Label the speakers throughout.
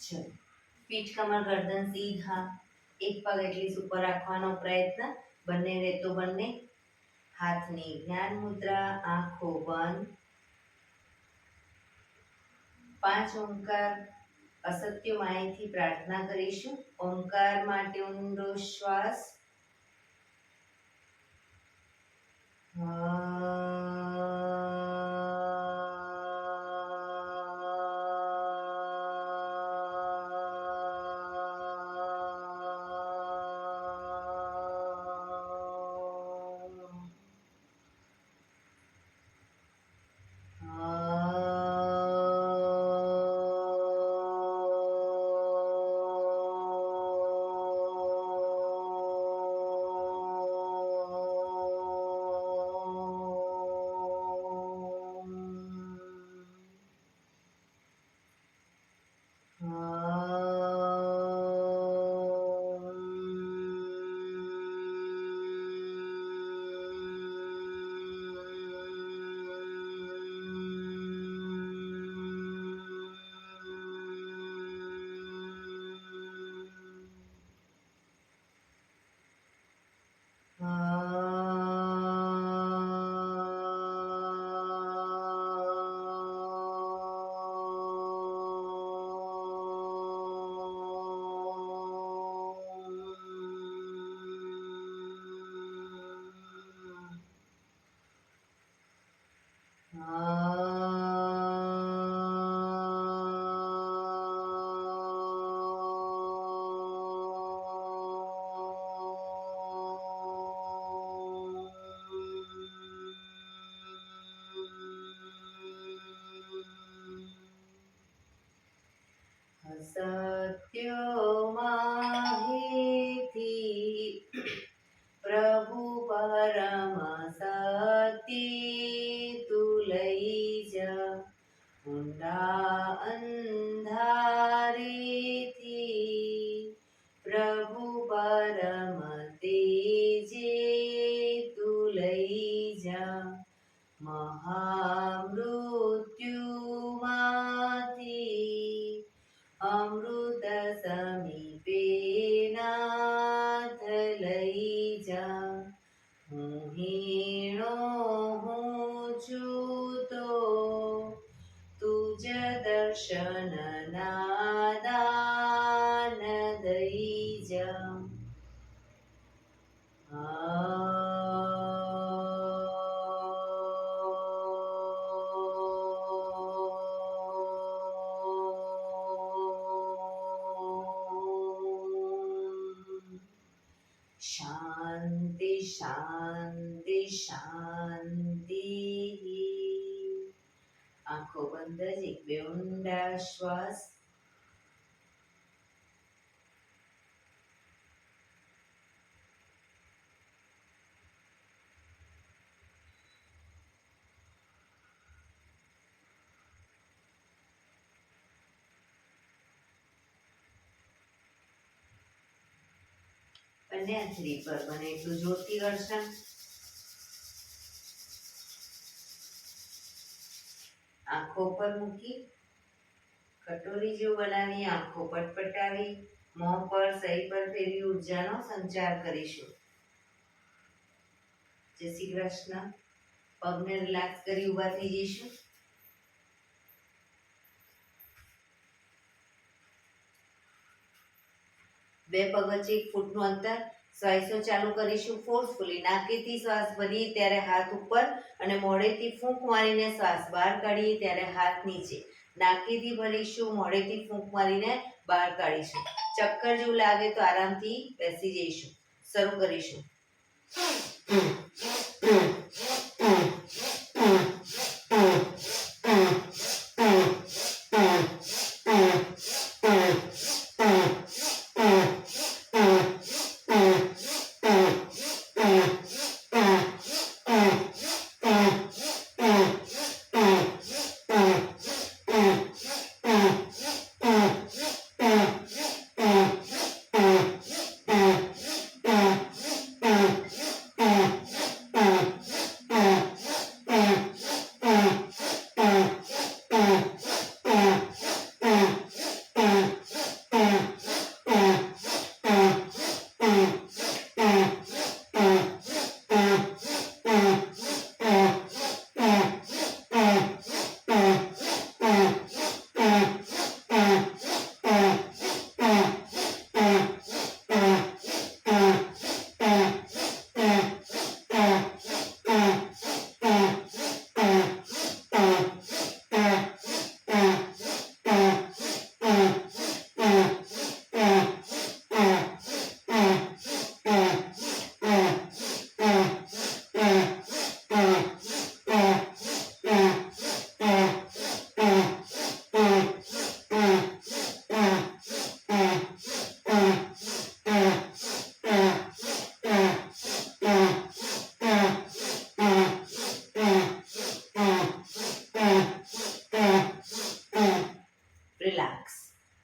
Speaker 1: ચલો, પીઠ કમર ગરદન સીધા, એક પગ એટલી ઉપર રાખવાનો પ્રયત્ન, બંને રેતો બંને. હાથની જ્ઞાન મુદ્રા, આંખો બંધ. 5 ઓમકાર અસત્ય માયથી પ્રાર્થના કરીશું. ઓમકાર માટે ઊંડો શ્વાસ. સત્યમાહિથી પ્રભુ પરમ સત્ય તું લઈ જા, ઊંડા અંધારેથી પ્રભુ પરમ તેજે તું લઈ જા, મહામૃત્યુમાંથી અમૃત સમીપે નાથ લઈ જા. હું હીણો હું છું તો તુજ દર્શન ના દાન દઈ જા. શાંતિ શાંતિ શાંતિ. આંખો બંધ જ એક બે ઊંડા શ્વાસ. બંને આંચરી પર બને એટલું જોરથી ઘર્ષણ. આંખો પર મૂકી કટોરી જેવું બનાવી આંખો પટપટાવી મોં પર સહી પર ફેરવી ઉર્જાનો સંચાર કરીશું. જય શ્રી કૃષ્ણ. પગને રિલેક્સ કરી ઊભા થઈ જઈશું. બે પગ વચ્ચે 1 ફૂટનું અંતર. શ્વાસો ચાલુ કરીશું ફોર્સફુલી. નાકેથી શ્વાસ ભરીએ ત્યારે હાથ ઉપર અને મોઢેથી ફૂંક મારીને શ્વાસ બહાર કાઢીએ ત્યારે હાથ નીચે. નાકેથી ભરીશું, મોઢેથી ફૂંક મારીને બહાર કાઢીશું. ચક્કર જેવું લાગે તો આરામથી બેસી જઈશું. શરૂ કરીશું.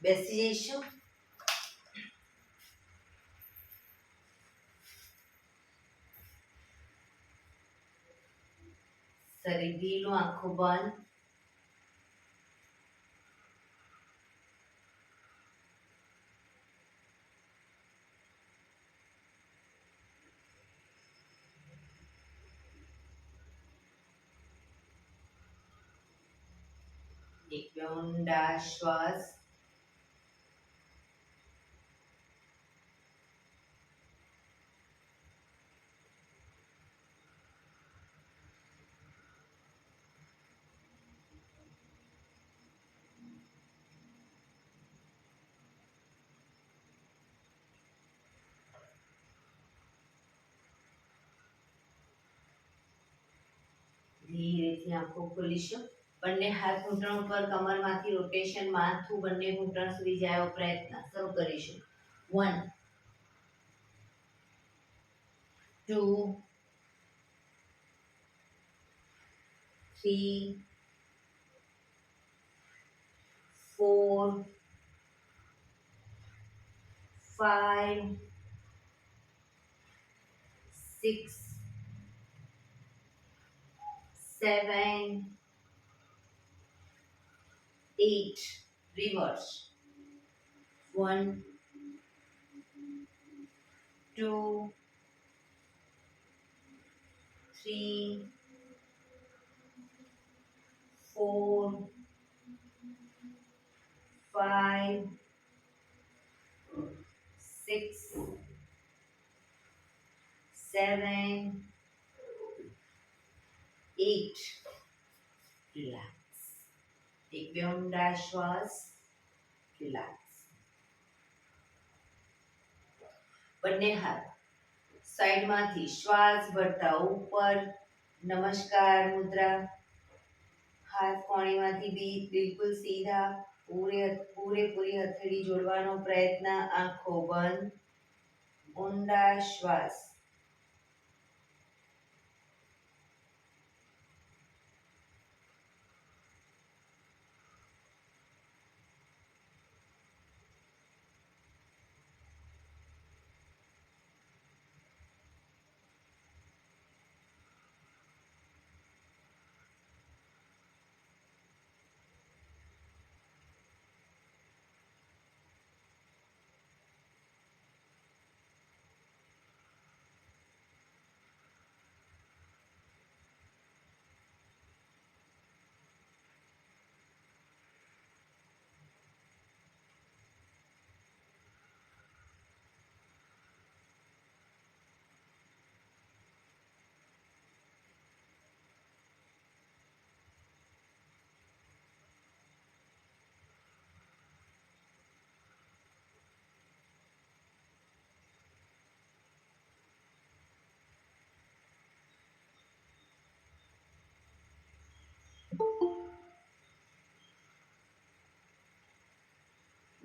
Speaker 1: બેસી જઈશું. શરીર ઢીલું, આંખો બંધ. એક બે ઊંડા શ્વાસ. ધીરેથી આંખો ખોલીશું. બંને હાથ ઘૂંટણ ઉપર, કમરમાંથી રોટેશન, માથું બંને ઘૂંટણ સુધી જાય એવો પ્રયત્ન શરૂ કરીશું. 1 2 3 4 5 6 7 8. Reverse. 1 2 3 4 5 6 7 8. Relax. એક બે ઊંડા શ્વાસ. રિલેક્સ. બંને હાથ સાઈડમાંથી શ્વાસ ભરતા ઉપર. નમસ્કાર મુદ્રા. હાથ કોણીમાંથી બિલકુલ સીધા. પૂરેપૂરી હથેળી જોડવાનો પ્રયત્ન. આંખો બંધ. ઊંડા શ્વાસ.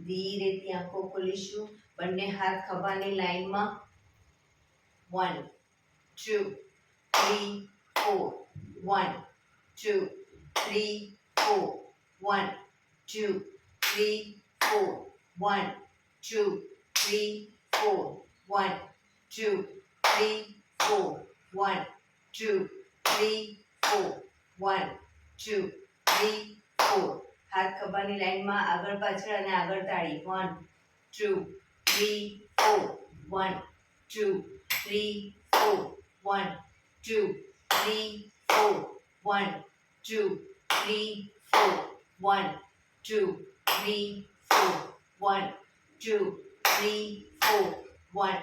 Speaker 1: ધીરેથી આંખો ખોલીશું. બંને હાથ ખભાની લાઈનમાં. 1 2 3 4 1 2 3 4 1 2 3 4 1 2 3 4 1 2 3 4 1 2 3 4 1 2 3 4. હાથ ખભાની લાઈનમાં આગળ પાછળ અને આગળ તાળી. 1 2 3 4 1 2 3 4 1 2 3 4 1 2 3 4 1 2 3 4 1 2 3 4 1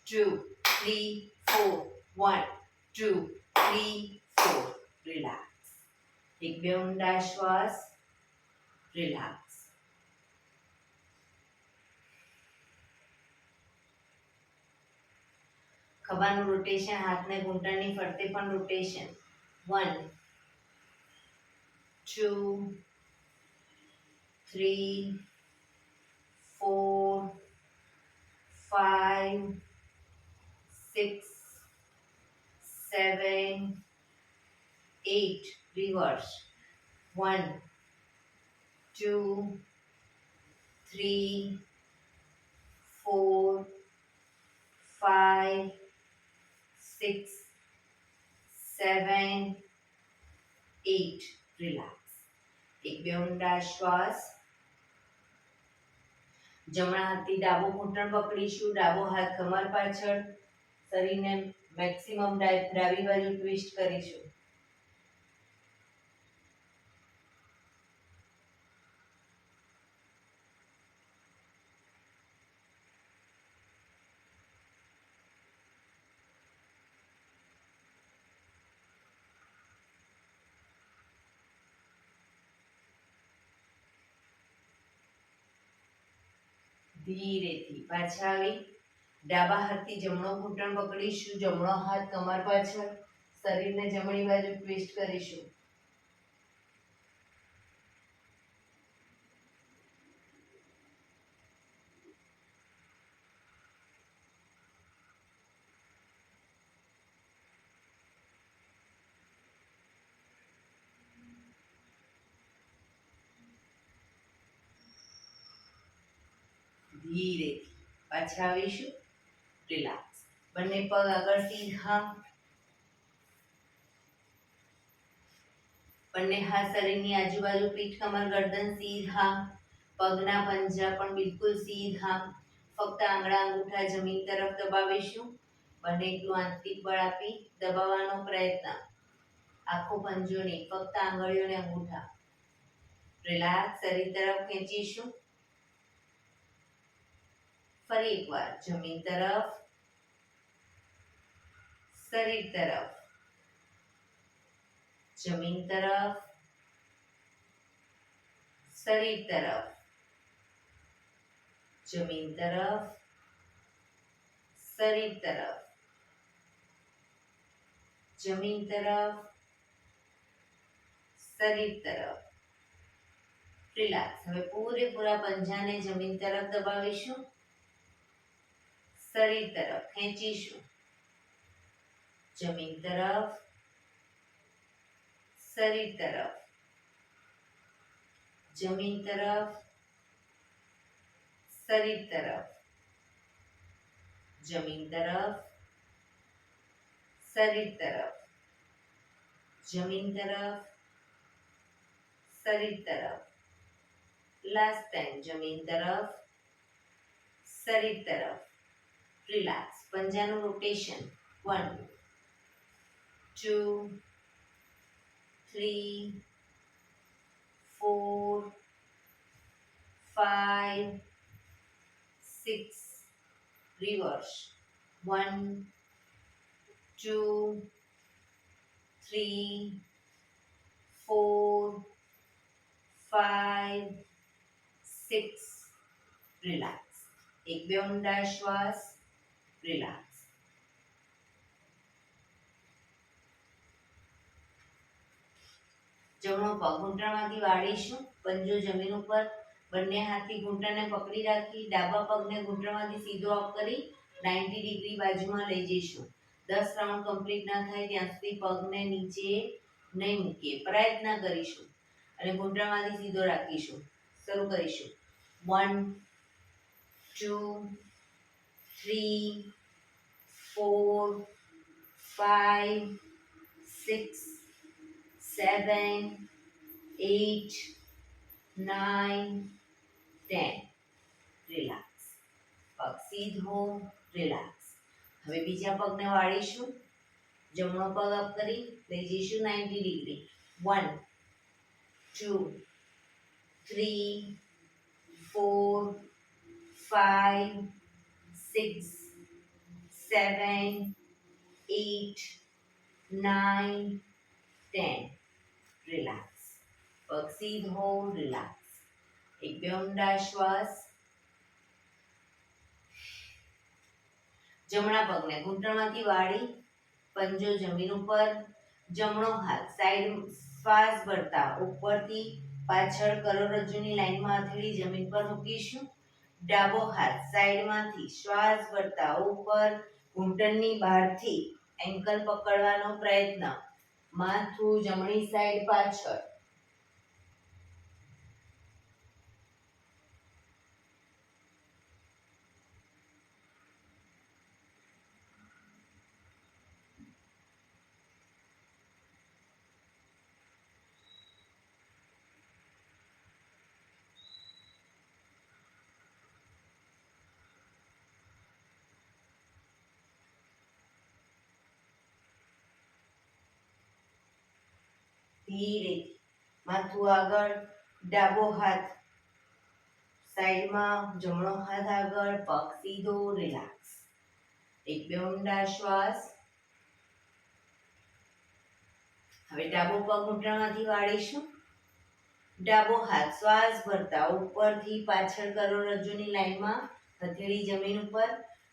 Speaker 1: 2 3 4 1 2 3 4. રિલેક્સ. એક બે ઊંડા શ્વાસ. રિલેક્સ. ખભાનું રોટેશન, હાથને ઘૂંટણની ફરતે પણ રોટેશન. 1 2 3 4 5 6 7 8. Reverse. 1 2 3 4 5 6 7 8. રિલેક્સ. એક બે ઊંડા શ્વાસ. જમણા હાથથી ડાબો ઘૂંટણ પકડીશું, ડાબો હાથ કમર પાછળ, શરીરને મેક્સિમમ ડાબી બાજુ ટ્વિસ્ટ કરીશું. ધીરેથી પાછા આવી ડાબા હાથથી જમણો ઘૂંટણ પકડીશું, જમણો હાથ કમર પાછળ, શરીરને જમણી બાજુ ટ્વિસ્ટ કરીશું. ધીરેથી પાછા આવીશું. રિલેક્સ. બંને પગ આગળ સીધા, બંને હાથ શરીરની આજુબાજુ, પીઠ કમર ગરદન સીધા, પગના પંજા પણ બિલકુલ સીધા. ફક્ત આંગળા અંગૂઠા જમીન તરફ દબાવીશું. બંને એટલું આંતરિક બળ આપી દબાવવાનો પ્રયત્ન. આખો પંજો નહીં, ફક્ત આંગળીઓ અને અંગૂઠા. રિલેક્સ. શરીર તરફ ખેંચીશું. ફરી એકવાર જમીન તરફ, શરીર તરફ, જમીન તરફ, શરીર તરફ, જમીન તરફ, શરીર તરફ, જમીન તરફ, શરીર તરફ. રિલેક્સ. હવે પૂરેપૂરા પંજાને જમીન તરફ દબાવીશું, શરીર તરફ ખેંચીશું, જમીન તરફ, શરીર તરફ, જમીન તરફ, શરીર તરફ, જમીન તરફ, શરીર તરફ, જમીન તરફ, શરીર તરફ. લાસ્ટ ટાઈમ જમીન તરફ, શરીર તરફ. રિલેક્સ. પંજાનું રોટેશન. 1 2 3 4 5 6. રિવર્સ. 1 2 3 4 5 6. રિલેક્સ. એક બે ઊંડા શ્વાસ. રિલેક્સ. જમણો પગ ઘૂંટણમાંથી વાળીશું, પંજો જમીન ઉપર, બંને હાથથી ઘૂંટણને પકડી રાખી ડાબા પગને ઘૂંટણમાંથી સીધો અપ કરી 90 ડિગ્રી બાજુમાં લઈ જઈશું. 10 રાઉન્ડ કમ્પ્લીટ ના થાય ત્યાં સુધી પગને નીચે નહીં મૂકીએ, પ્રયત્ન કરીશું અને ઘૂંટણમાંથી સીધો રાખીશું. શરૂ કરીશું. 1 2 3 4 5 6 7 8 9 10. રિલેક્સ. પગ સીધો. રિલેક્સ. હવે બીજા પગને વાળીશું, જમણો પગ અપ કરી લઈ જઈશું 90 ડિગ્રી. 1 2 3 4 5 6 7 8 9 10. રિલેક્સ. પગ સીધો. રિલેક્સ. એક બે ઊંડા શ્વાસ. જમણા પગને ઘૂંટણમાંથી વાળી પંજો જમીન ઉપર, જમણો હાથ સાઈડ શ્વાસ ભરતા ઉપરથી પાછળ કરોડરજ્જુની લાઈનમાં હથેળી જમીન પર મૂકીશું. ડાબો હાથ સાઈડમાંથી શ્વાસ ભરતા ઉપર, ઘૂંટણની બહારથી એન્કલ પકડવાનો પ્રયત્ન. માથું જમણી સાઈડ પાછળ. ધીરેથી માથું આગળ, ડાબો હાથ સાઈડમાં, જમણો હાથ આગળ, પગ સીધો, રિલેક્સ. એક બે ઊંડા શ્વાસ. હવે ડાબો પગ ઘૂંટણમાંથી વાળીશું. ડાબો હાથ શ્વાસ ભરતા ઉપરથી પાછળ કરોડરજ્જુની લાઈનમાં, હથેળી જમીન ઉપર.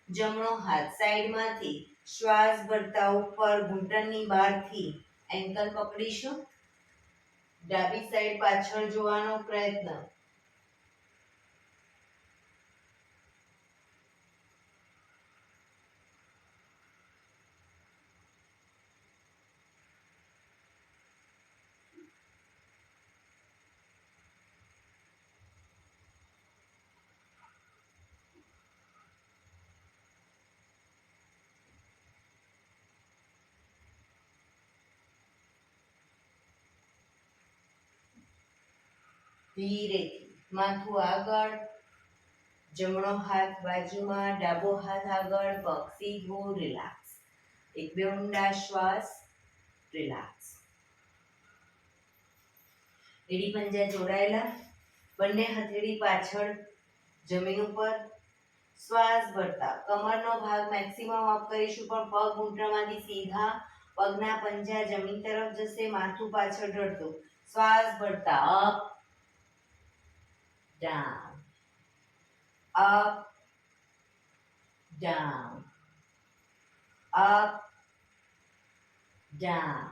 Speaker 1: જમણો હાથ સાઈડમાંથી શ્વાસ ભરતા ઉપર ઘૂંટણની બહારથી એન્કલ પકડીશું. ડાબી સાઈડ પાછળ જોવાનો પ્રયત્ન. ધીરેથી માથું આગળ, જમણો હાથ બાજુમાં, ડાબો હાથ આગળ, પગ સીધો, રિલેક્સ. એક બે ઊંડા શ્વાસ. રિલેક્સ. એડી પંજા જોડાયેલા, બંને હથેળી પાછળ જમીન ઉપર. શ્વાસ ભરતા કમરનો ભાગ મેક્સિમમ અપ કરીશું, પણ પગ ઘૂંટણમાંથી સીધા, પગના પંજા જમીન તરફ જશે, માથું પાછળ ઢળતું. શ્વાસ ભરતા up down, up, down, up, down,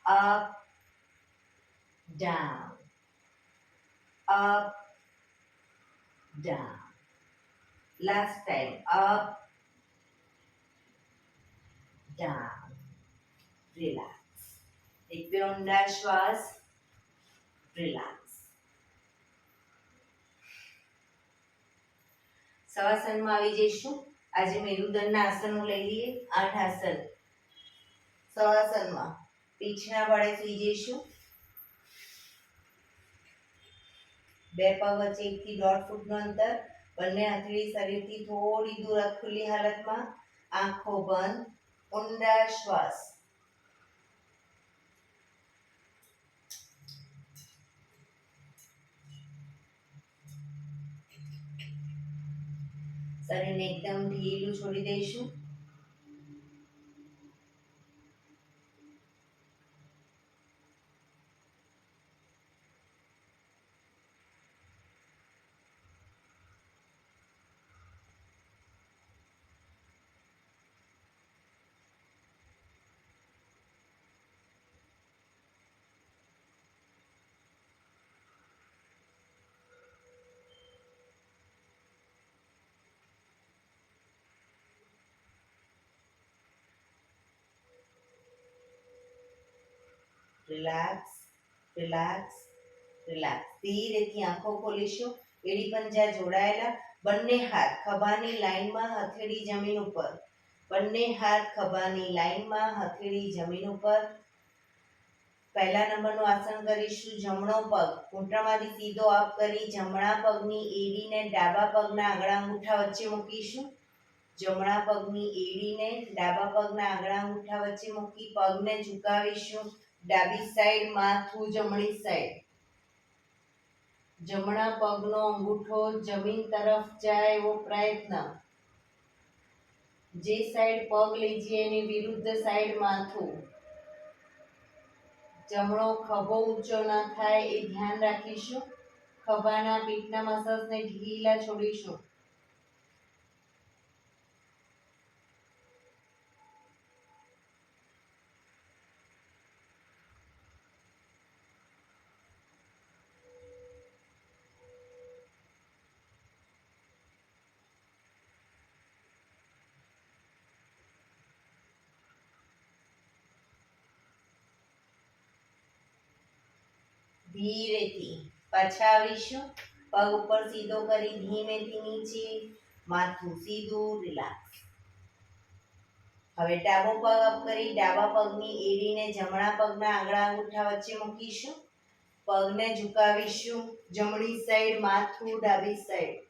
Speaker 1: up, down, up, down. Last time, up, down, relax. એક બે ઊંડા શ્વાસ. relax. શવાસનમાં આવી જઈશું. આજે મેરુદંડના આસનો લઈ લઈએ. 8 આસન. શવાસનમાં પીઠના ભાડે સૂઈ જઈશું. બે પગ વચ્ચે 1 થી 1.5 ફૂટનું અંતર. બંને હથેળી શરીરથી થોડી દૂર ખુલ્લી હાલતમાં. આંખો બંધ. ઊંડા શ્વાસ. શરીરને એકદમ ઢીલું છોડી દઈશું. Relax, relax, relax. ધીરેથી આંખો ખોલીશું. એડી પંજા જોડાયેલા, બંને હાથ ખભાની લાઈનમાં, હથેળી જમીન ઉપર. બંને હાથ ખભાની લાઈનમાં, હથેળી જમીન ઉપર. પહેલા નંબરનું આસન કરીશું. જમણો પગ ઘૂંટણમાંથી સીધો અપ કરી જમણા પગની એડીને ડાબા પગના આંગળા અંગૂઠા વચ્ચે મૂકીશું. જમણા પગની એડીને ડાબા પગના આંગળા અંગૂઠા વચ્ચે મૂકી પગને ઝુકાવીશું. ડાબી સાઈડ માથું, જમણી સાઈડ. જમણા પગનો અંગૂઠો જમીન તરફ જાય એવો પ્રયત્ન. જે સાઈડ પગ લઈ જઈએ એની વિરુદ્ધ સાઈડ માથું. જમણો ખભો ઊંચો ન થાય એ ધ્યાન રાખીશું. ખભાના પીઠના મસલ્સને ઢીલા છોડીશું. ધીરેથી પાછા આવીશું. પગ ઉપર સીધો કરી ધીમેથી નીચે, માથું સીધું, રિલેક્સ. હવે ડાબો પગ અપ કરી ડાબા પગની એડીને જમણા પગના આંગળા અંગૂઠા વચ્ચે મૂકીશું. પગને ઝુકાવીશું. જમણી સાઈડ માથું, ડાબી સાઈડ.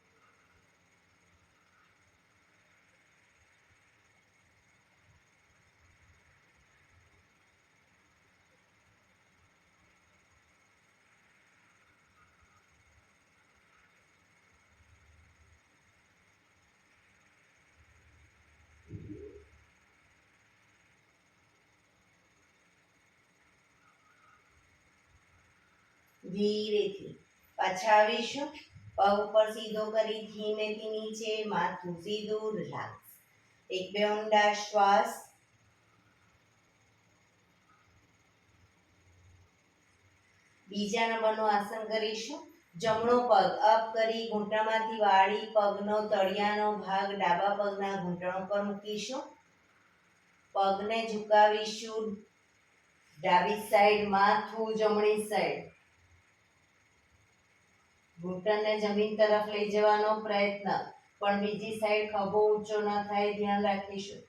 Speaker 1: ધીરેથી પાછા આવીશું. પગ ઉપર સીધો કરી ધીમેથી નીચે, માથું સીધું, રિલેક્સ. એક બે ઊંડા શ્વાસ. બીજા નંબરનું આસન કરીશું. જમણો પગ અપ કરી ઘૂંટણમાંથી વાળી પગનો તળિયાનો ભાગ ડાબા પગના ઘૂંટણ પર મૂકીશું. પગને ઝુકાવીશું ડાબી સાઈડ, માથું જમણી સાઈડ. ઘૂંટણને જમીન તરફ લઈ જવાનો પ્રયત્ન, પણ બીજી સાઈડ ખભો ઊંચો ન થાય, ધ્યાન રાખીશું.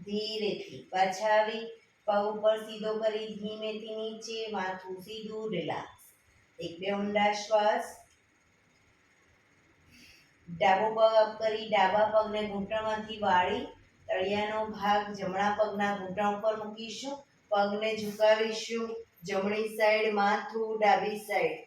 Speaker 1: ધીરેથી પાછા આવી પગ ઉપર સીધો કરી ધીમેથી નીચે, માથું સીધું, રિલેક્સ. એક બે ઊંડા શ્વાસ. ડાબો પગ અપ કરી ડાબા પગને ઘૂંટણમાંથી વાળી તળિયાનો ભાગ જમણા પગના ઘૂંટણ ઉપર મૂકીશું. પગને ઝુકાવીશું જમણી સાઈડ, માથું ડાબી સાઈડ.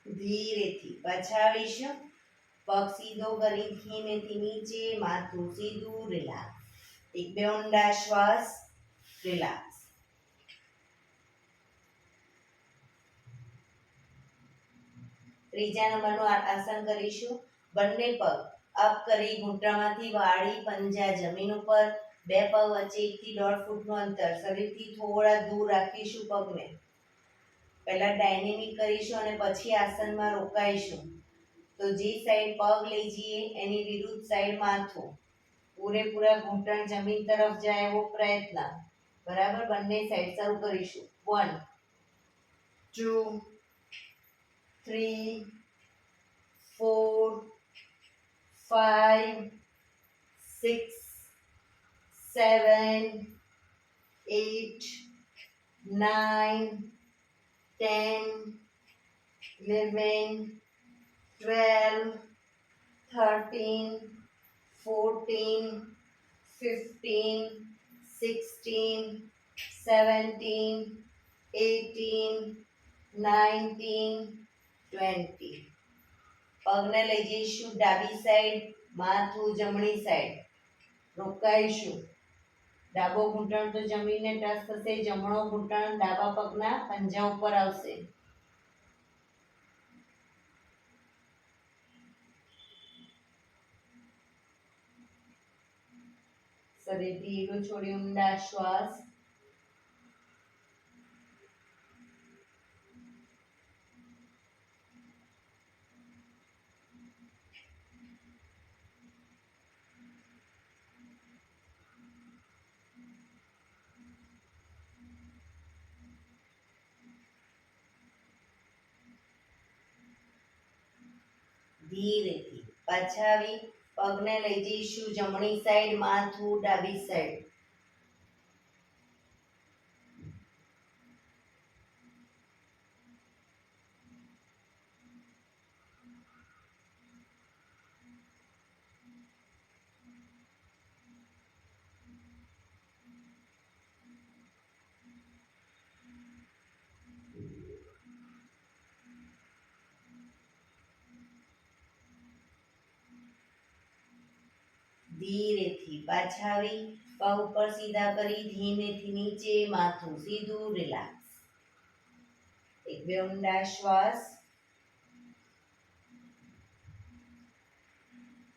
Speaker 1: ધીરેથી પાછા આવીશું. પગ સીધો કરી ધીમેથી નીચે, માથું સીધું, રિલેક્સ. એક બે ઊંડા શ્વાસ. રિલેક્સ. ત્રીજા નંબરનું આસન કરીશું. બંને પગ અપ કરી ઘૂંટણમાંથી વાળી પંજા જમીન ઉપર. બે પગ વચ્ચે 1 થી 1.5 ફૂટનું અંતર. શરીરથી થોડા દૂર રાખીશું પગને. પહેલા ડાયનેમિક કરીશું અને પછી આસનમાં રોકાઈશું. તો જે સાઈડ પગ લઈ જઈએ એની વિરુદ્ધ સાઈડ માથું. પૂરેપૂરા ઘૂંટણ જમીન તરફ જાય એવો પ્રયત્ન. બરાબર. બંને સાઈડ શરૂ કરીશું. 1 2 3 4 5 6 7 8 9 10 11 12 13 14 15 16 17 18 19 20. પગને લઈ જઈશું ડાબી સાઈડ, માથું જમણી સાઈડ. રોકાઈશું. ડાબો ઘૂંટણ તો જમીનને ટચ થશે, જમણો ઘૂંટણ ડાબા પગના પંજા ઉપર આવશે. શરીર ધીરું છોડી ઊંડા શ્વાસ. ધીરેથી પાછા આવી પગને લઈ જઈશું જમણી સાઈડ, માથું ડાબી સાઈડ. ધીરેથી પાછા આવી પગ ઉપર સીધા કરી ધીમેથી નીચે, માથું સીધું, રિલેક્સ. એક બે ઊંડા શ્વાસ.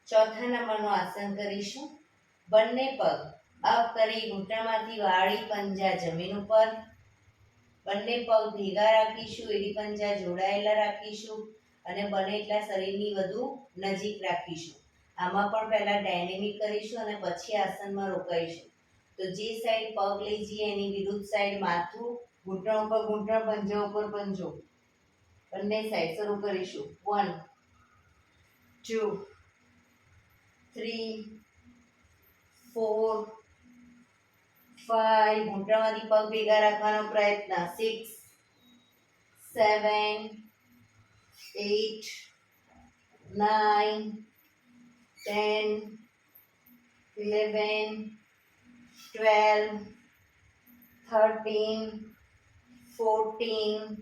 Speaker 1: ચોથા નંબરનું આસન કરીશું. બંને પગ અપ કરી ઘૂંટણમાંથી વાળી પંજા જમીન ઉપર. બંને પગ ભેગા રાખીશું, એડી પંજા જોડાયેલા રાખીશું અને બને એટલા શરીરની વધુ નજીક રાખીશું. આમાં પણ પહેલા ડાયનેમિક કરીશું અને પછી આસનમાં રોકાઈશું. તો જે સાઈડ પગ લઈ જઈએ એની વિરુદ્ધ સાઈડ માથું, ઘૂંટણ ઉપર ઘૂંટણ, પંજા ઉપર પંજો. બંને સાઈડ શરૂ કરીશું. 1 2 3 4 5. ઘૂંટણમાંથી પગ ભેગા રાખવાનો પ્રયત્ન. 6 7 8 9 10 11 12 13 14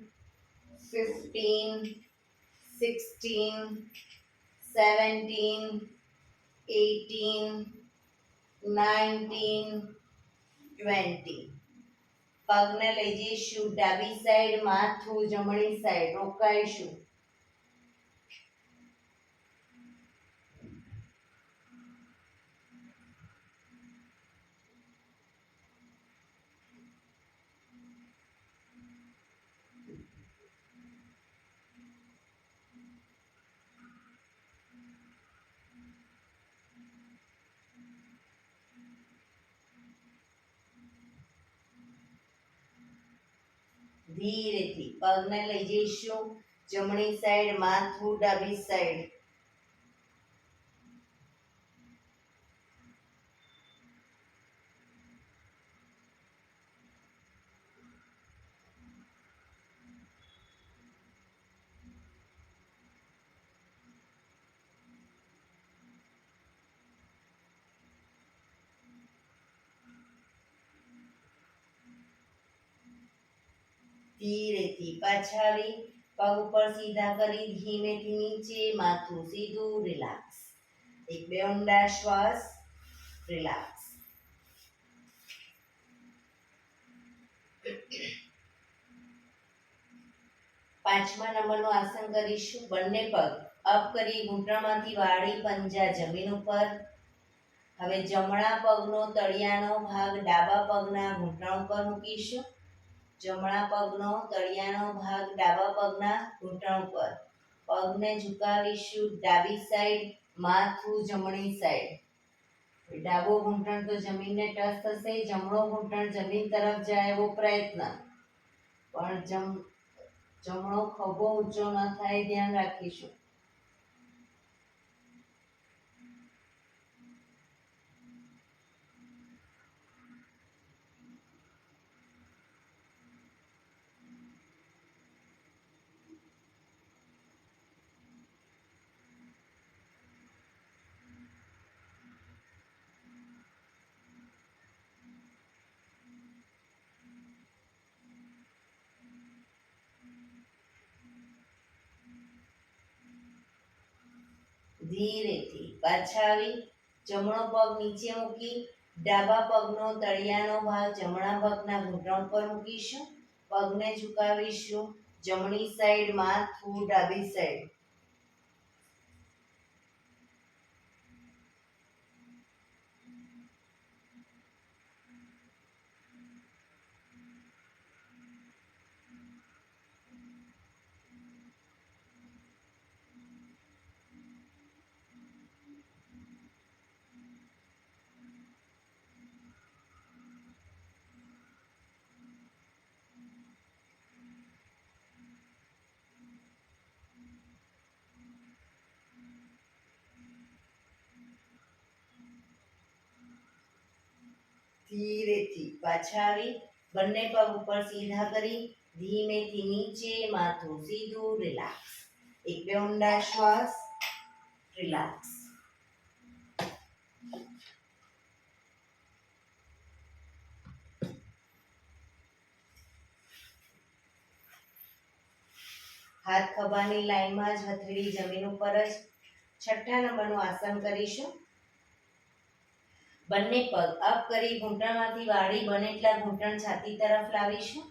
Speaker 1: 15 16 17 18 19 20. પગને લઈ જઈશું ડાબી સાઈડ, માથું જમણી સાઈડ, રોકાઈશું. ધીરેથી પગને લઈ જઈશું જમણી સાઈડ, માથું ડાબી સાઈડ. ધીરેથી પાછા આવી પગ ઉપર સીધા કરી ધીમેથી નીચે, માથું સીધું, રિલેક્સ. એક બે ઊંડા શ્વાસ, રિલેક્સ. પાંચમા નંબરનું આસન કરીશું. બંને પગ અપ કરી ઘૂંટણમાંથી વાળી પંજા જમીન ઉપર. હવે જમણા પગનો તળિયાનો ભાગ ડાબા પગના ઘૂંટણ ઉપર મૂકીશું. જમણા પગનો તળિયાનો ભાગ ડાબા પગના ઘૂંટણ ઉપર. પગને ઝુકાવીશું ડાબી સાઈડ, માથું જમણી સાઈડ. ડાબો ઘૂંટણ તો જમીનને ટચ થશે, જમણો ઘૂંટણ જમીન તરફ જાય એવો પ્રયત્ન. પણ જમણો ખભો ઊંચો ન થાય, ધ્યાન રાખીશું. ધીરેથી પાછા આવી જમણો પગ નીચે મૂકી ડાબા પગનો તળિયાનો ભાગ જમણા પગના ઘૂંટણ પર મૂકીશું. પગને ઝુકાવીશું જમણી સાઈડ, માથું ડાબી સાઈડ. ધીરેથી પાછા આવી બંને પગ ઉપર સીધા કરી ધીમેથી નીચે, માથું સીધું, રિલેક્સ. એક બે ઊંડા શ્વાસ, રિલેક્સ. હાથ ખભાની લાઈનમાં જ, હથેળી જમીન ઉપર જ. છઠ્ઠા નંબરનું આસન કરીશું. બંને પગ અપ કરી ઘૂંટણમાંથી વાળી બને એટલા ઘૂંટણ છાતી તરફ લાવીશું.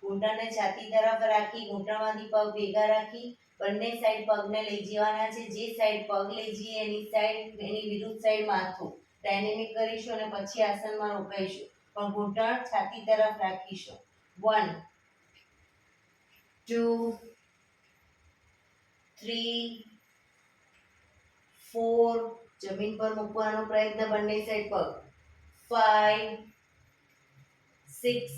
Speaker 1: ઘૂંટણને છાતી તરફ રાખી ઘૂંટણમાંથી પગ ભેગા રાખી બંને સાઈડ પગને લઈ જવાના છે. જે સાઈડ પગ લઈ જઈએ એની વિરુદ્ધ સાઈડ માથું. ડાયનેમિક કરીશું અને પછી આસનમાં રોકાઈશું, પણ ઘૂંટણ છાતી તરફ રાખીશું. 1 2 3 4, જમીન પર મૂકવાનો પ્રયત્ન બંને સાઈડ પગ. 5 6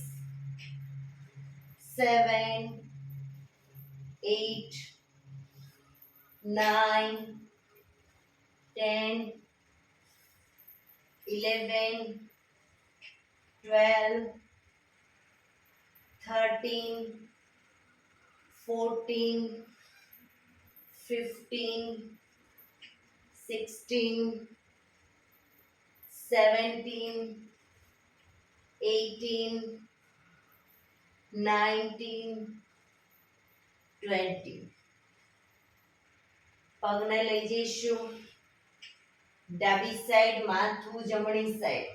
Speaker 1: 7 8 9 10 11 12 13 14 15 16 17 18 19 20. પગને લઈ જઈશું ડાબી સાઈડ, માથું જમણી સાઈડ,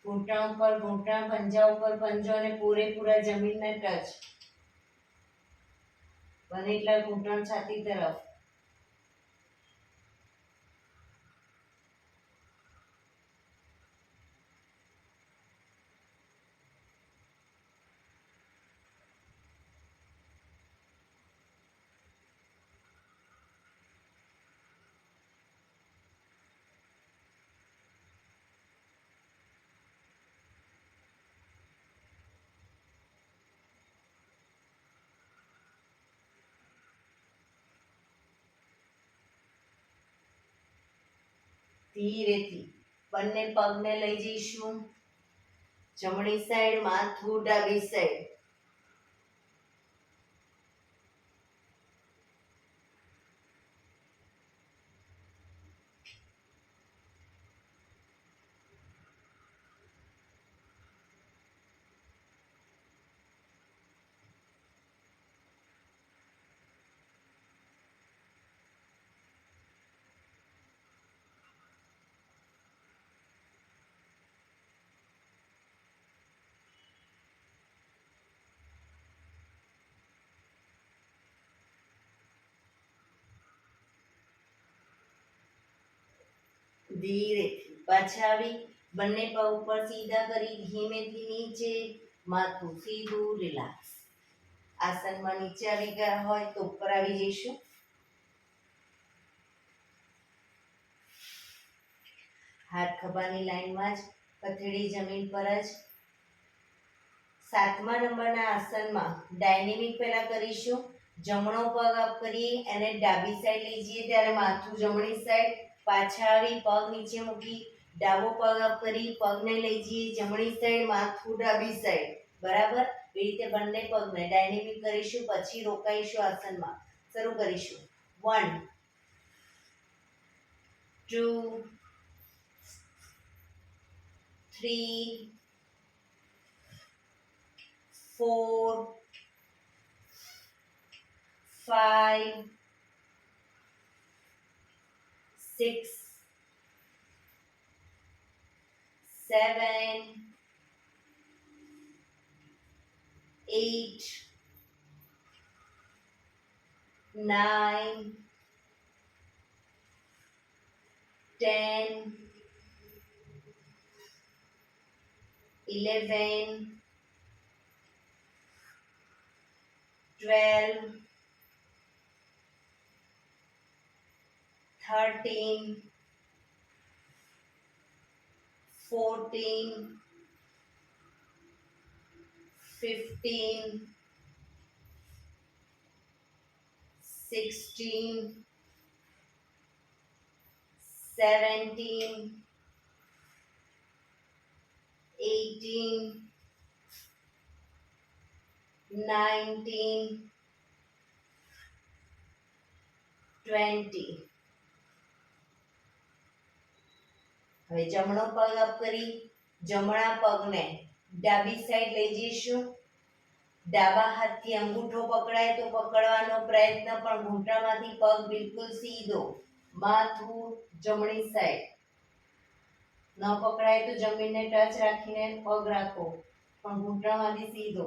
Speaker 1: ઘૂંટણ ઉપર ઘૂંટણ, પંજા ઉપર પંજો અને પૂરેપૂરા જમીનને ટચ. બને એટલા ઘૂંટણ છાતી તરફ. ધીરેથી બંને પગને લઈ જઈશું જમણી સાઈડ, માથું ડાબી સાઈડ. ધીરેથી પાછા આવી બંને પગ ઉપર સીધા કરી ધીમેથી નીચે, માથું સીધું, રિલેક્સ. આસનમાં નીચે આવી ગયા હોય તો ઉપર આવી જઈશું. હાથ ખભાની લાઈનમાં જ, પથેળી જમીન પર જ. 7મા નંબરના આસનમાં ડાયનેમિક પહેલા કરીશું. જમણો પગ અપ કરી અને ડાબી સાઈડ લઈ જઈએ ત્યારે માથું જમણી સાઈડ, પાછા આવી પગ નીચે મૂકી ડાબો પગ અપ કરી પગને લઈ જઈએ જમણી સાઈડ, માથું ડાબી સાઈડ. બરાબર. એ રીતે બંને પગને ડાયનેમિક કરીશું, પછી રોકાઈશું આસનમાં. શરૂ કરીશું. 1 2 3 4 5 6 7 8 9 10 11 12 13 14 15 16 17 18 19 20. હવે જમણો પગ અપ કરી જમણા પગને ડાબી સાઈડ લઈ જઈશું. ડાબા હાથથી અંગૂઠો પકડાય તો પકડવાનો પ્રયત્ન, પણ ઘૂંટણમાંથી પગ બિલકુલ સીધો, માથું જમણી સાઈડ. ન પકડાય તો જમીનને ટચ રાખીને પગ રાખો, પણ ઘૂંટણમાંથી સીધો.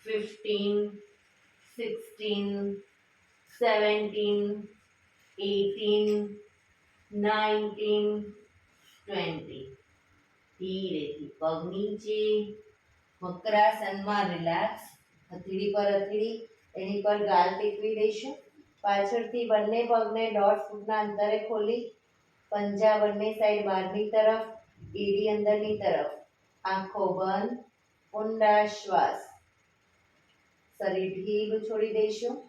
Speaker 1: 15, 16, 17, 18, 19, 20. ધીરેથી પગ નીચે, વક્રાસનમાં રિલેક્સ. હથેળી પર હથેળી, એની પર ગાલ ટેકવી દઈશું. પાછળથી બંને પગને 1.5 ફૂટના અંતરે ખોલી, પંજા બંને સાઈડ બહારની તરફ, એડી અંદરની તરફ. આંખો બંધ, ઊંડા શ્વાસ. શરીર ઢીલું છોડી દઈશું.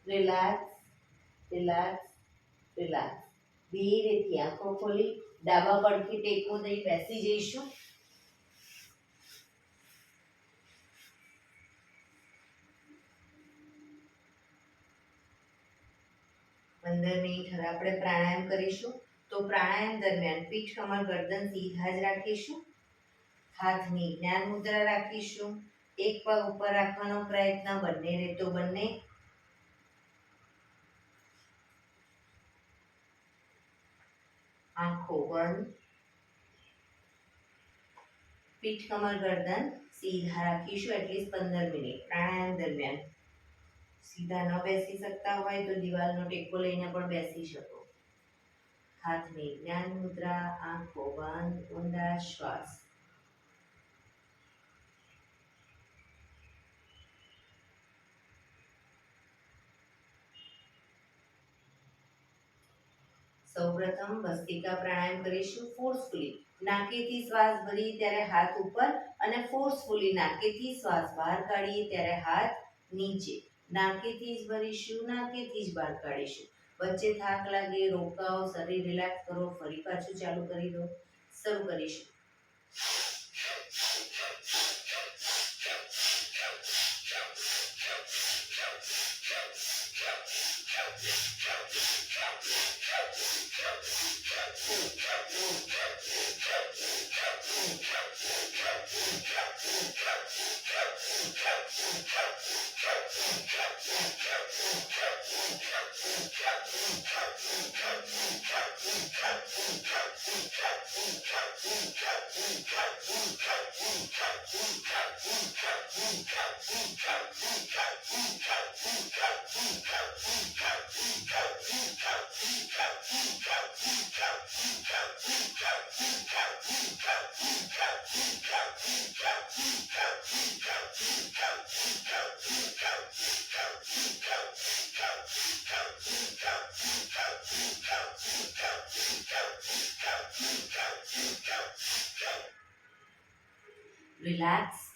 Speaker 1: Relax, relax, relax. ધીરેથી આંખો ખોલી ડાબા પડખે ટેકો દઈ બેસી જઈશું. 15 મિનિટ હવે આપણે પ્રાણાયામ કરીશું. તો પ્રાણાયામ દરમિયાન પીઠ, કમર, ગરદન સીધા જ રાખીશું. હાથની જ્ઞાન મુદ્રા રાખીશું. એક પગ ઉપર રાખવાનો પ્રયત્ન, બંને રહેતો બંને. આંખો બંધ. પીઠ, કમર, ગરદન સીધા રાખીશું એટલીસ્ટ 15 મિનિટ. પ્રાણાયામ દરમિયાન સીધા ન બેસી શકતા હોય તો દિવાલનો ટેકો લઈને પણ બેસી શકો. હાથની જ્ઞાન મુદ્રા, આંખો બંધ, ઊંડા શ્વાસ. સૌપ્રથમ ભસ્ત્રિકા પ્રાણાયામ કરીશું ફોર્સફુલી. નાકેથી શ્વાસ ભરીએ ત્યારે હાથ ઉપર અને ફોર્સફુલી નાકેથી શ્વાસ બહાર કાઢીએ ત્યારે હાથ નીચે. નાકેથી જ ભરીશું, નાકેથી જ બહાર કાઢીશું. વચ્ચે થાક લાગે, રોકાઓ, શરીર રિલેક્સ કરો, ફરી પાછું ચાલુ કરી દો. શરૂ કરીશું. Relax.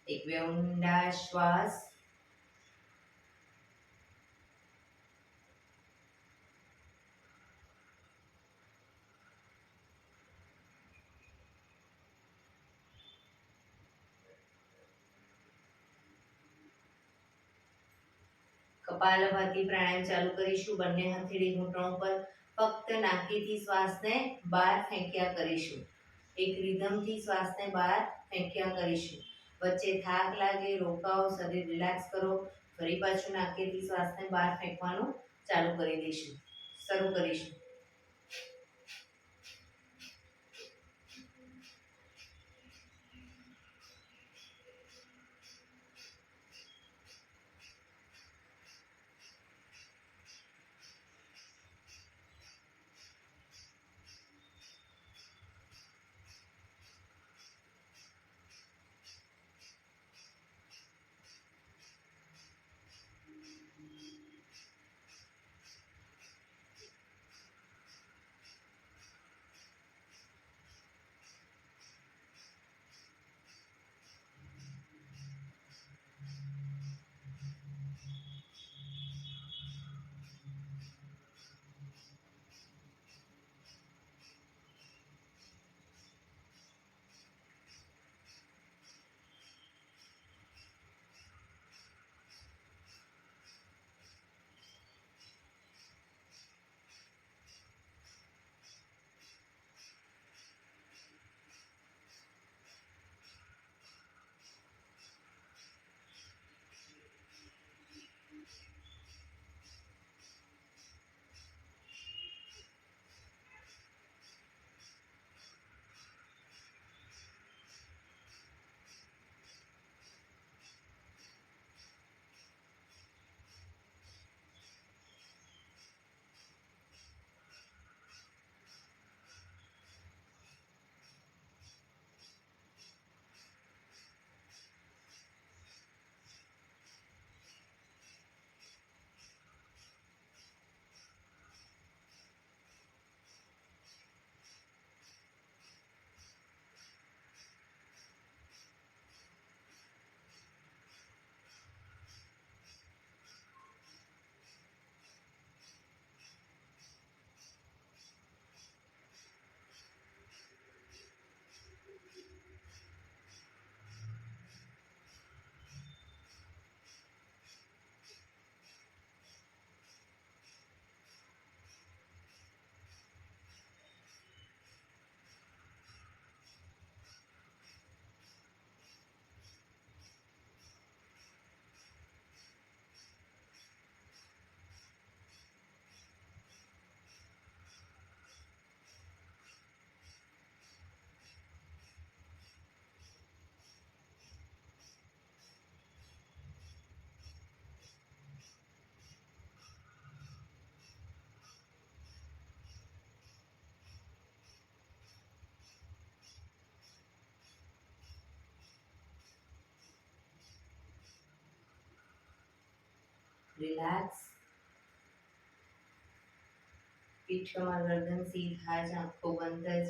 Speaker 1: એક બે ઊંડા શ્વાસ. કપાલભાતિ પ્રાણાયામ ચાલુ કરીશું. બંને હથેળી ઘૂંટણ પર. ફક્ત નાકીથી શ્વાસને બહાર ફેંક્યા કરીશું. એક રિધમથી શ્વાસને બહાર ફેંક્યા કરીશું. વચ્ચે થાક લાગે, રોકાઓ, શરીર રિલેક્સ કરો. ફરી પાછું નાકેથી શ્વાસને બહાર ફેંકવાનું ચાલુ કરી દઈશું. શરૂ કરીશું. રિલેક્સ. પીઠ કમર ગરદન સીધા જ, આંખો બંધ જ.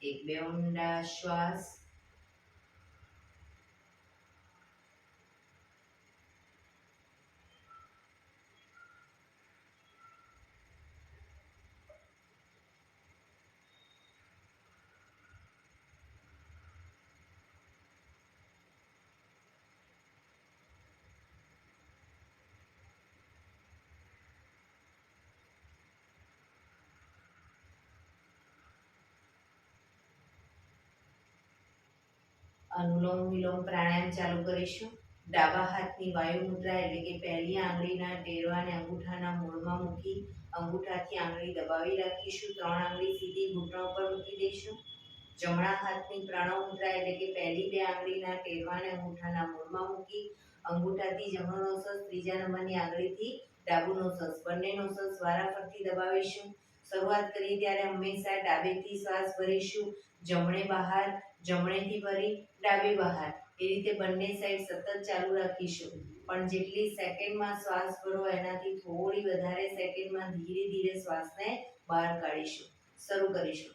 Speaker 1: એક બે ઊંડા શ્વાસ. અનુલોમ વિલોમ પ્રાણાયામ ચાલુ કરીશું. ડાબા હાથની વાયુ મુદ્રા એટલે કે પહેલી આંગળીના ટેરવાને અંગૂઠાના મૂળમાં મૂકી અંગૂઠાથી આંગળી દબાવી રાખીશું. 3 આંગળી સીધી ઘૂંટણ ઉપર મૂકી દઈશું. જમણા હાથની પ્રણવ મુદ્રા એટલે કે પહેલી 2 આંગળીના ટેરવાને અંગૂઠાના મૂળમાં મૂકી અંગૂઠાથી જમણો નોસસ, ત્રીજા નંબરની આંગળીથી ડાબુ નોસસ, બંને નોસસ વારાફરતી દબાવીશું. શરૂઆત કરીએ ત્યારે હંમેશા ડાબેથી શ્વાસ ભરીશું, જમણે બહાર, જમણેથી ભરી ડાબે બહાર. એ રીતે બંને સાઈડ સતત ચાલુ રાખીશું. પણ જેટલી સેકન્ડમાં શ્વાસ ભરો એનાથી થોડી વધારે સેકન્ડમાં ધીરે ધીરે શ્વાસને બહાર કાઢીશું. શરૂ કરીશું.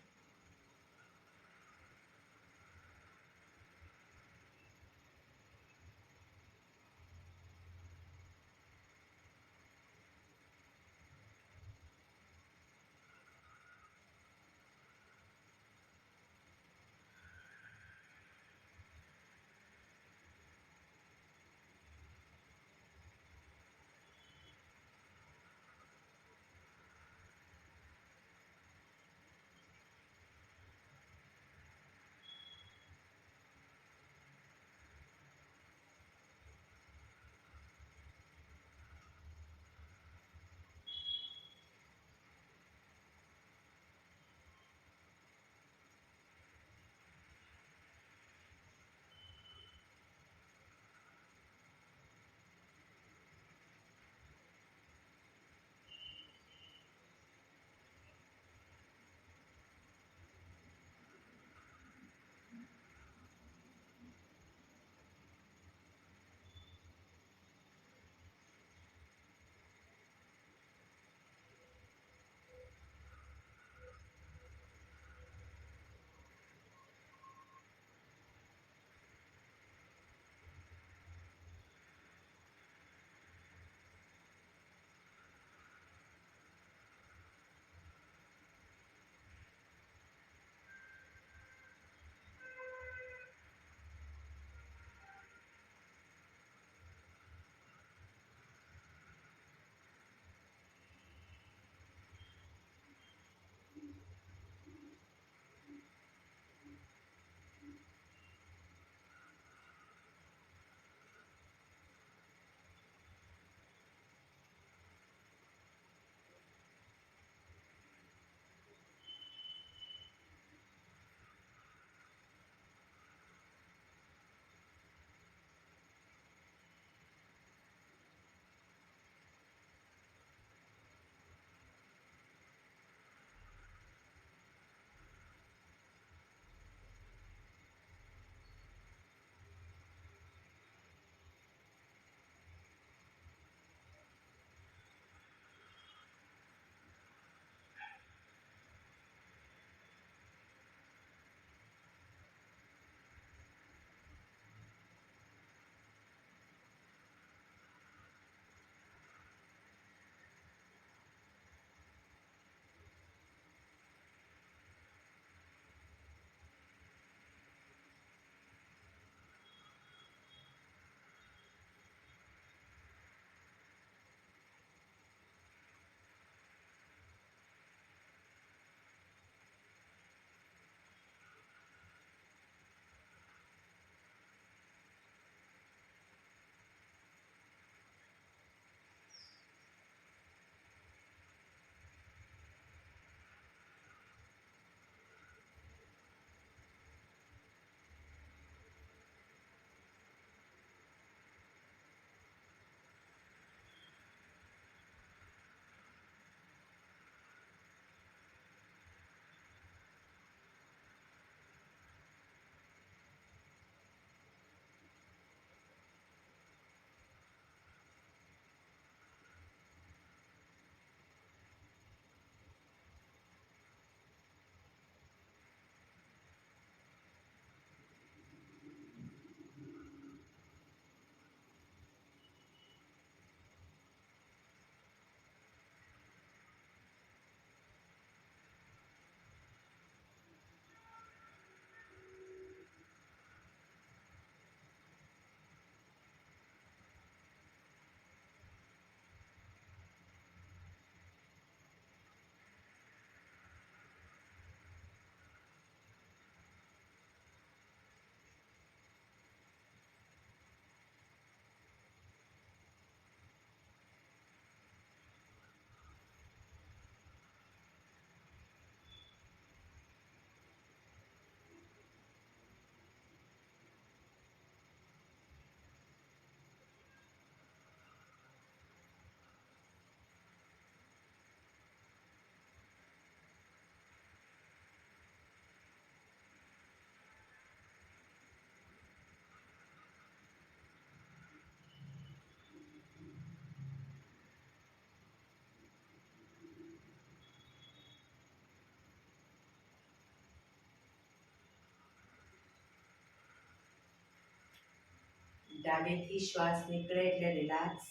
Speaker 1: ડાબેથી શ્વાસ નીકળે એટલે રિલેક્સ.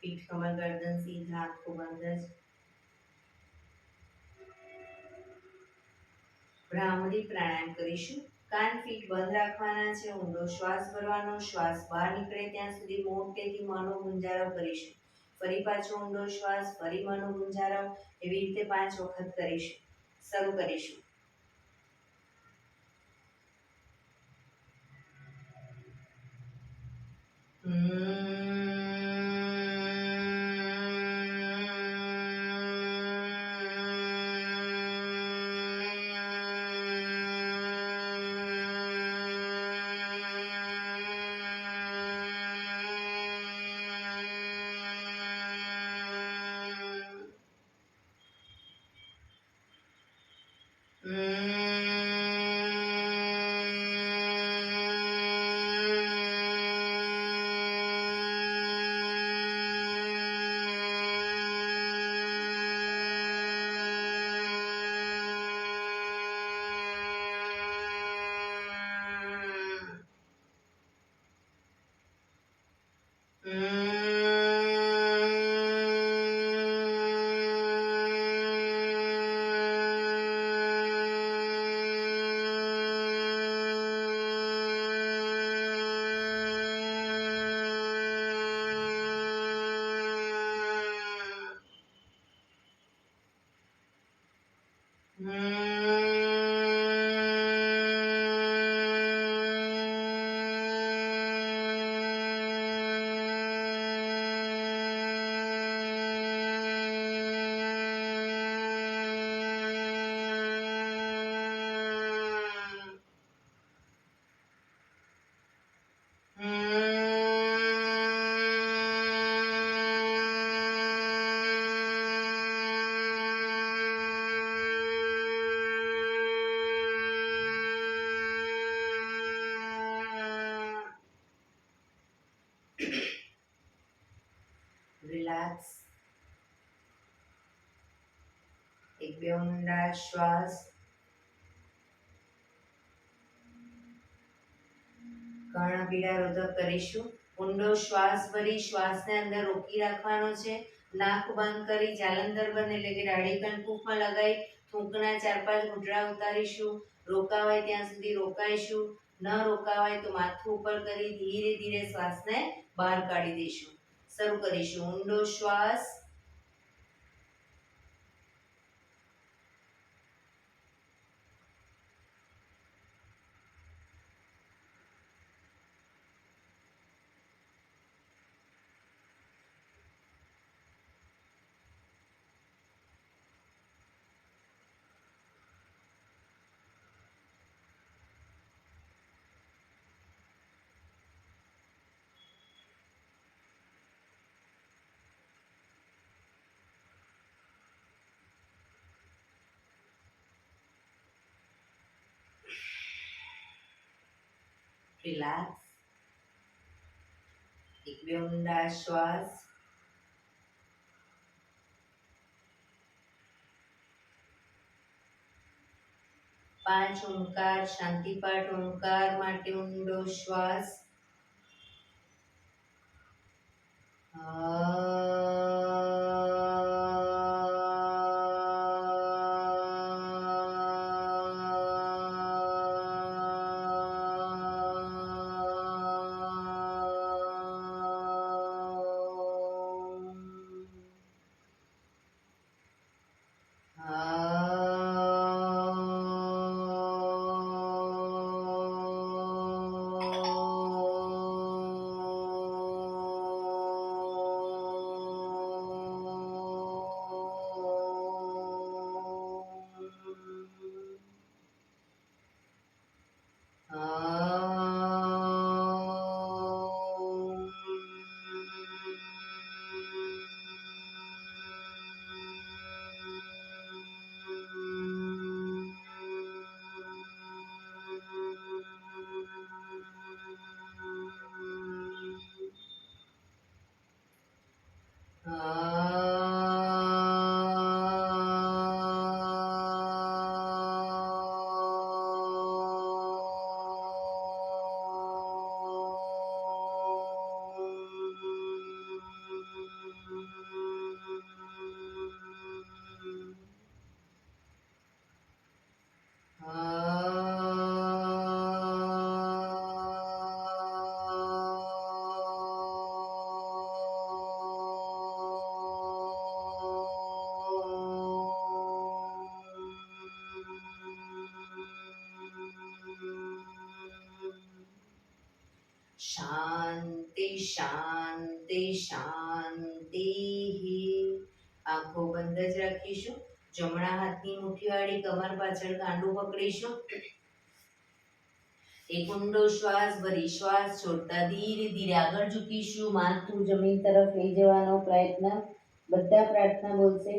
Speaker 1: પીઠ કમર ગરદન સીધા, આંખો બંધ જ. ભ્રામરી પ્રાણાયામ કરીશું. કાન પીઠ બંધ રાખવાના છે. ઊંડો શ્વાસ ભરવાનો. શ્વાસ બહાર નીકળે ત્યાં સુધી મોટેથી મોંનો ગુંજારો કરીશું. ફરી પાછો ઊંડો શ્વાસ, ફરી મોંનો ગુંજારો. એવી રીતે 5 વખત કરીશું. શરૂ કરીશું. રિલેક્સ. એક બે ઊંડા શ્વાસ. કર્ણપીડા રોધક કરીશું. ઊંડો શ્વાસ ભરી શ્વાસને અંદર રોકી રાખવાનો છે. નાક બંધ કરી જાલંધર બંધ એટલે કે દાઢી કણકુફમાં લગાવી થૂંકના 4-5 ઘૂંટડા ઉતારીશું. રોકાવાય ત્યાં સુધી રોકાઈશું. ન રોકાવાય તો માથું ઉપર કરી ધીરે ધીરે શ્વાસને બહાર કાઢી દઈશું. શરૂ કરીશું. ઊંડો શ્વાસ. રિલેક્સ. એક બે ઊંડા શ્વાસ. પાંચ ઓમકાર શાંતિપાઠ ઓમકાર માટે ઊંડો શ્વાસ. શાંતિ શાંતિ શાંતિ. આંખો બંધ જ રાખીશું. જમણા હાથની મુઠ્ઠીવાળી કમર પાછળ કાંડું પકડીશું. એક ઊંડો શ્વાસ ભરી શ્વાસ છોડતા ધીરે ધીરે આગળ ઝૂકીશું. માથું જમીન તરફ લઈ જવાનો પ્રયત્ન. બધા પ્રાર્થના બોલશે.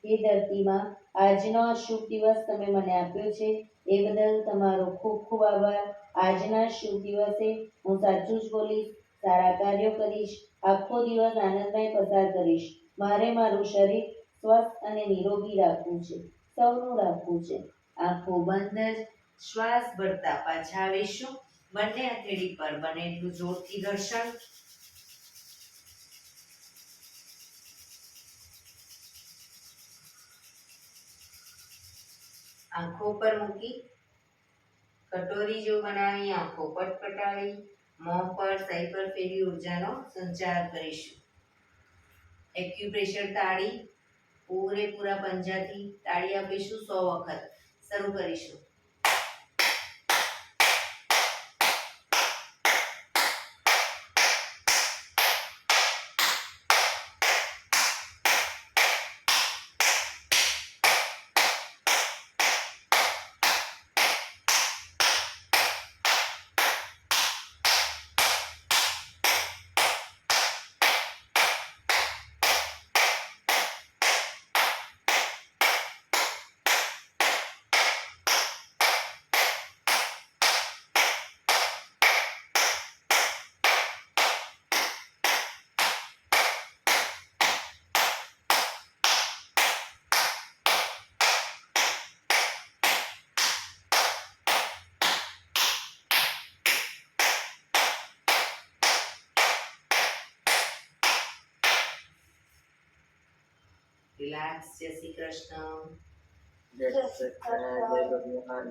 Speaker 1: હે ધરતીમાં, આજનો આ શુભ દિવસ તમે મને આપ્યો છે એ બદલ તમારો ખૂબ ખૂબ આભાર. આજના શુભ દિવસે હું સાચું જ બોલીશ, સારા કાર્યો કરીશ, આખો દિવસ આનંદમય પસાર કરીશ. મારે મારું શરીર સ્વસ્થ અને નિરોગી રાખવું છે, સૌનું રાખવું છે. આંખો બંધ જ શ્વાસ ભરતા પાછા આવીશું. બંને હથેળી પર બને એટલું જોરથી ઘર્ષણ. આંખો પર મૂકી કટોરી જો બનાવી આંખો પટપટાવી મોં પર સહી પર ફેરી ઉર્જાનો સંચાર કરીશું. એક્યુપ્રેશર તાળી પૂરેપૂરા પંજાથી તાળી આપીશું 100 વખત. શરૂ કરીશું. રિલેક્સ. જય શ્રી કૃષ્ણ.
Speaker 2: જય શ્રી કૃષ્ણ. જય ભગવાન.